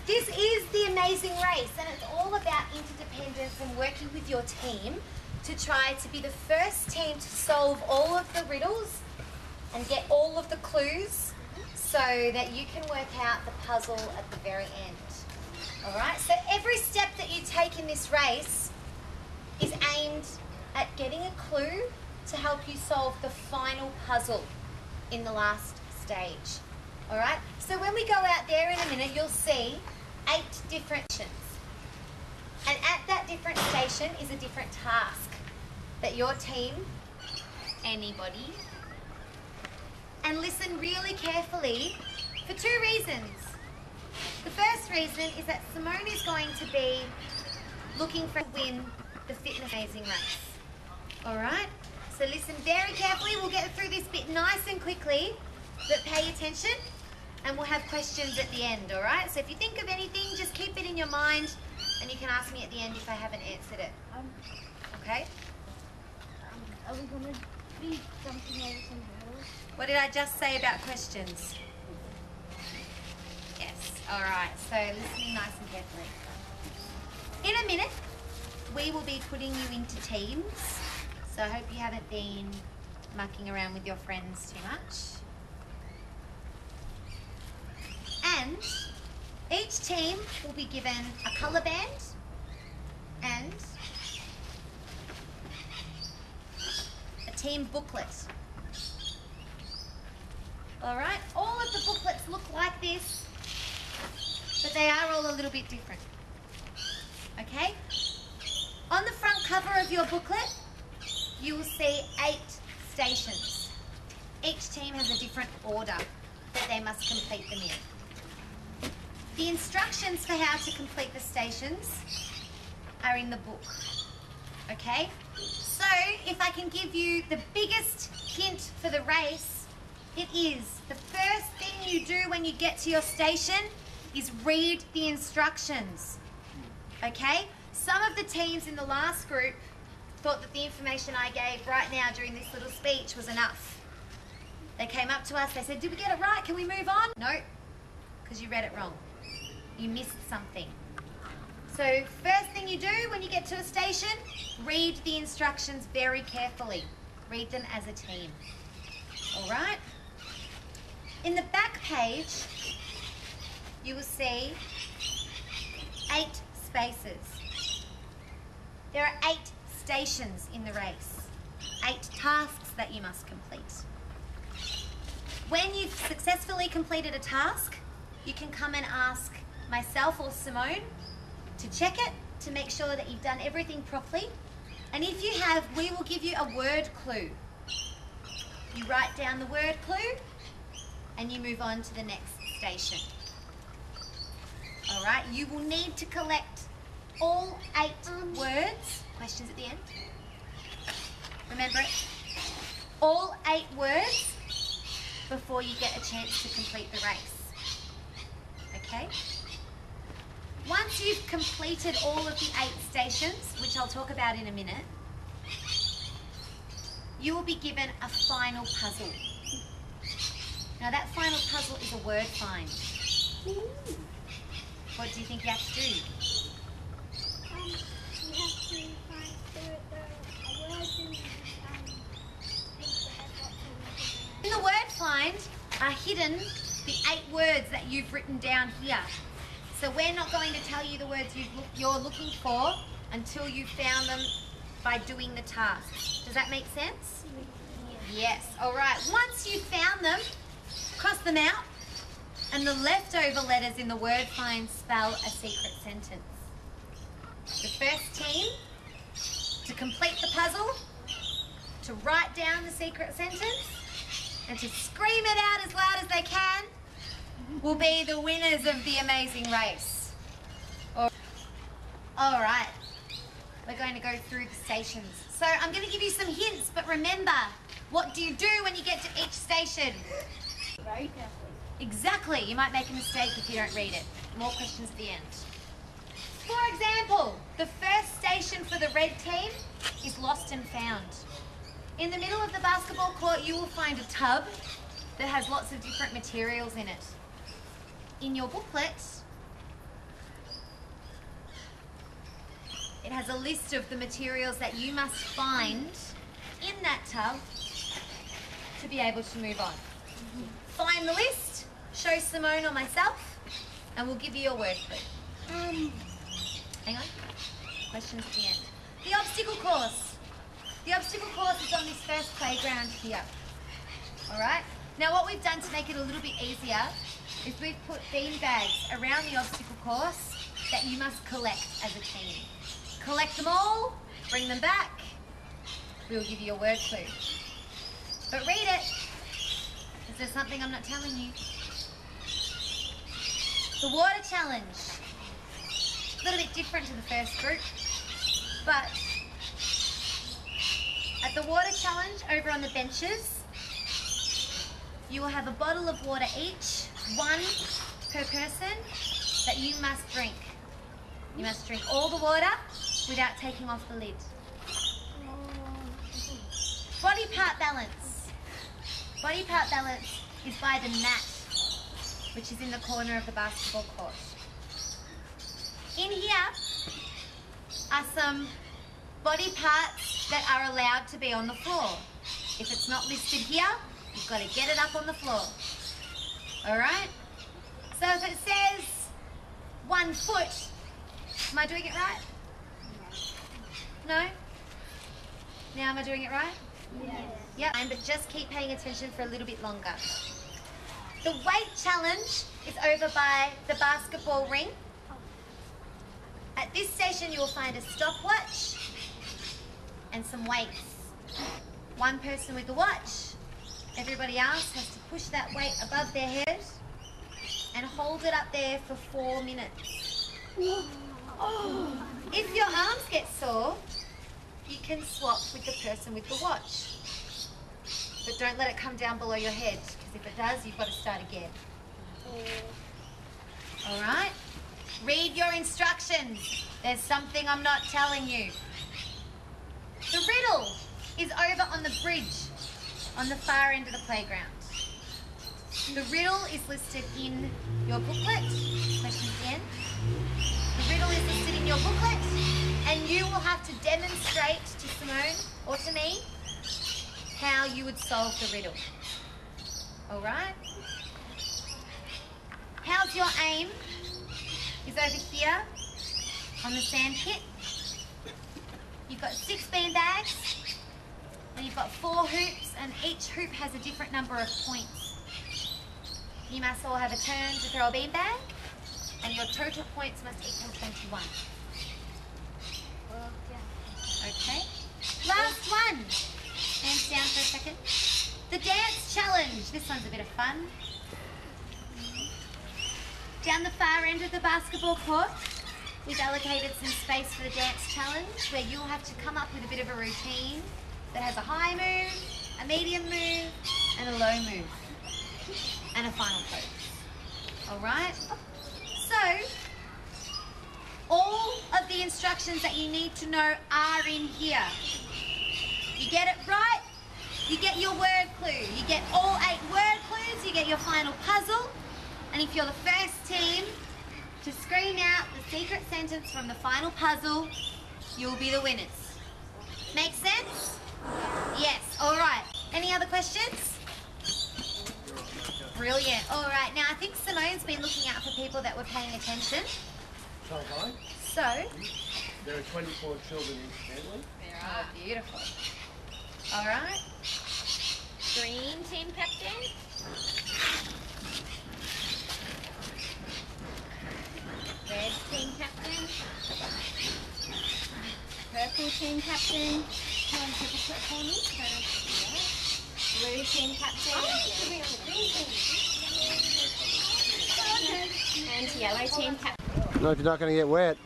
This is the amazing race, and it's all about interdependence and working with your team to try to be the first team to solve all of the riddles and get all of the clues so that you can work out the puzzle at the very end. All right, so every step that you take in this race is aimed at getting a clue to help you solve the final puzzle in the last stage. All right, so when we go out there in a minute, you'll see 8 different stations. And at that different station is a different task that your team, anybody, and listen really carefully for 2 reasons. The first reason is that Simone is going to be looking for win the Fitness Amazing Race. All right, so listen very carefully. We'll get through this bit nice and quickly, but pay attention. And we'll have questions at the end, all right? So if you think of anything, just keep it in your mind, and you can ask me at the end if I haven't answered it. Okay? Are we going to be jumping over some hurdles? What did I just say about questions? Yes, all right. So listening nice and carefully. In a minute, we will be putting you into teams. So I hope you haven't been mucking around with your friends too much. And each team will be given a colour band and a team booklet. All right, all of the booklets look like this, but they are all a little bit different. Okay? On the front cover of your booklet, you will see 8 stations. Each team has a different order that they must complete them in. The instructions for how to complete the stations are in the book, okay? So if I can give you the biggest hint for the race, it is the first thing you do when you get to your station is read the instructions, okay? Some of the teams in the last group thought that the information I gave right now during this little speech was enough. They came up to us, they said, did we get it right? Can we move on? No, because you read it wrong. You missed something. So first thing you do when you get to a station, read the instructions very carefully. Read them as a team. All right? In the back page, you will see 8 spaces. There are 8 stations in the race, 8 tasks that you must complete. When you've successfully completed a task, you can come and ask myself or Simone to check it, to make sure that you've done everything properly. And if you have, we will give you a word clue. You write down the word clue and you move on to the next station. All right, you will need to collect all 8 words. Questions at the end? Remember it? All 8 words before you get a chance to complete the race. Okay? Once you've completed all of the 8 stations, which I'll talk about in a minute, you will be given a final puzzle. Now that final puzzle is a word find. What do you think you have to do? You have to find the words and things that have got to. In the word find are hidden the 8 words that you've written down here. So we're not going to tell you the words you're looking for until you've found them by doing the task. Does that make sense? Yes. All right. Once you've found them, cross them out, and the leftover letters in the word find spell a secret sentence. The first team to complete the puzzle, to write down the secret sentence, and to scream it out as loud as they can, will be the winners of the amazing race. All right, we're going to go through the stations. So I'm going to give you some hints, but remember, what do you do when you get to each station? Very carefully. Exactly, you might make a mistake if you don't read it. More questions at the end. For example, the first station for the red team is lost and found. In the middle of the basketball court, you will find a tub that has lots of different materials in it. In your booklet, has a list of the materials that you must find in that tub to be able to move on. Find the list, show Simone or myself, and we'll give you your word clue. Hang on. Questions at the end. The obstacle course. The obstacle course is on this first playground here. All right? Now what we've done to make it a little bit easier is we've put bean bags around the obstacle course that you must collect as a team. Collect them all, bring them back. We'll give you a word clue. But read it. Is there something I'm not telling you? The water challenge. A little bit different to the first group, but at the water challenge over on the benches, you will have a bottle of water each, one per person, that you must drink. You must drink all the water without taking off the lid. Body part balance. Body part balance is by the mat, which is in the corner of the basketball court. In here are some body parts that are allowed to be on the floor. If it's not listed here, you've got to get it up on the floor. All right? So if it says 1 foot, am I doing it right? No? Now am I doing it right? Yes. Yep. But just keep paying attention for a little bit longer. The weight challenge is over by the basketball ring. At this station you will find a stopwatch and some weights. One person with the watch, everybody else has to push that weight above their head and hold it up there for 4 minutes. If your arms get sore, you can swap with the person with the watch. But don't let it come down below your head, because if it does, you've got to start again. All right? Read your instructions. There's something I'm not telling you. The riddle is over on the bridge on the far end of the playground. The riddle is listed in your booklet. Question again. The riddle is listed in your booklet, and you will have to demonstrate to Simone or to me how you would solve the riddle. All right? How's your aim? Is over here on the sand pit. You've got 6 bean bags, and you've got 4 hoops, and each hoop has a different number of points. You must all have a turn to throw a bean bag, and your total points must equal 21. Okay. Last one. Hands down for a second. The dance challenge. This one's a bit of fun. Down the far end of the basketball court, we've allocated some space for the dance challenge, where you'll have to come up with a bit of a routine that has a high move, a medium move, and a low move, and a final pose. All right? So, all of the instructions that you need to know are in here. You get it right, you get your word clue. You get all 8 word clues, you get your final puzzle. And if you're the first team to scream out the secret sentence from the final puzzle, you'll be the winners. Make sense? Yes. All right. Any other questions? Brilliant. All right. Now, I think Simone's been looking out for people that were paying attention. So, there are 24 children incidentally. There are. Oh, beautiful. All right. Green team captain. Red team captain. Purple team captain. Come on, take a flip for me. Blue team captain. And yellow team captain. No, if you're not going to get wet.